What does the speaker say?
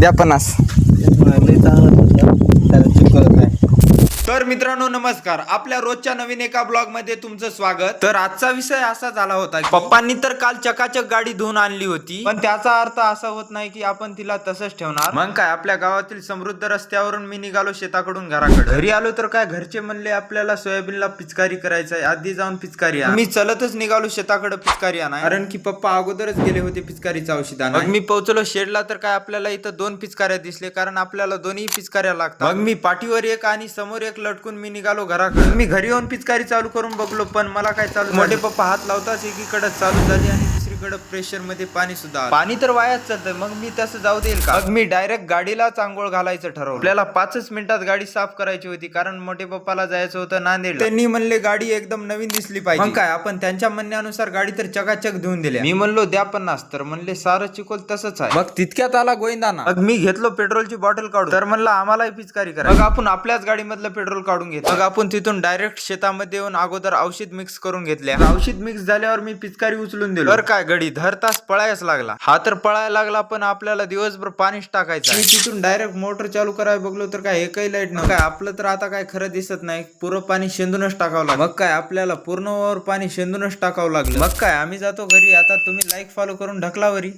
द्या 50. लय चांगलं होतं, त्याला चुकलं काय. तर मित्रांनो नमस्कार, आपल्या रोजच्या नवीन एका ब्लॉग मध्ये तुमचं स्वागत. तर आजचा विषय असा झाला होता की पप्पांनी तर काल चकाचक गाडी धुवून आणली होती, पण त्याचा अर्थ असा होत नाही की आपण तिला तसंच ठेवणार. मग काय, आपल्या गावातील समृद्ध रस्त्यावरून मी निघालो शेताकडून घराकडे. घरी आलो तर काय, घरचे म्हणले आपल्याला सोयाबीनला पिचकारी करायचं आहे, आधी जाऊन पिचकारी आण. मी चलतच निघालो शेताकडे पिचकारी आणाय, कारण की पप्पा अगोदरच गेले होते पिचकारीचं औषध आणाय. मग मी पोहोचलो शेडला तर काय आपल्याला इथं 2 पिचकाऱ्या दिसले, कारण आपल्याला दोन्ही पिचकाऱ्या लागतात. मग मी पाठीवर एक आणि समोर एक लटकून मी निघालो घराकडे. मी घरी येऊन पिचकारी चालू करून बघलो, पण मला काय चालू, मोठे पप्पा हात लावताच एकीकडे चालू झाली आणि दुसरीकडे प्रेशर मध्ये पाणी सुद्धा. पाणी तर वायाच चालतंय, मग मी तसं जाऊ देईल का? मग मी डायरेक्ट गाडीलाच आंघोळ घालायचं ठरवलं. आपल्याला 5च मिनिटात गाडी साफ करायची होती, कारण मोठे पप्पाला जायचं होतं नांदेड. त्यांनी म्हणले गाडी एकदम नवीन दिसली पाहिजे. मग काय, आपण त्यांच्या म्हणण्यानुसार गाडी तर चकाचक धुवून दिल्या. मी म्हणलो द्या 50, तर म्हणले सारं चिकोल तसंच आहे. मग तितक्यात आला गोविंदाना. मग मी घेतलो पेट्रोलची बॉटल काढून, तर म्हणला आम्हालाही पिचकारी करा. मग आपण आपल्याच गाडीमधलं पेट्रोल काढून घेतलं. मग आपण तिथून डायरेक्ट शेतामध्ये येऊन अगोदर औषध मिक्स करून घेतल्या. औषध मिक्स झाल्यावर मी पिचकारी उचलून दिलो. तर काय, गडी धर तास पळायच लागला. हा तर पळायला लागला, पण आपल्याला दिवसभर पाणीच टाकायचं. मी तिथून डायरेक्ट मोटर चालू करायला बघलो तर काय एकही लाईट नव्हतं. काय आपलं तर आता काय खरं दिसत नाही, पुरं पाणी शेंदूनच टाकावं लागलं. मग काय, आपल्याला पूर्ण पाणी शेंदूनच टाकावं लागलं. मग काय, आम्ही जातो घरी. आता तुम्ही लाईक फॉलो करून ढकलावरी.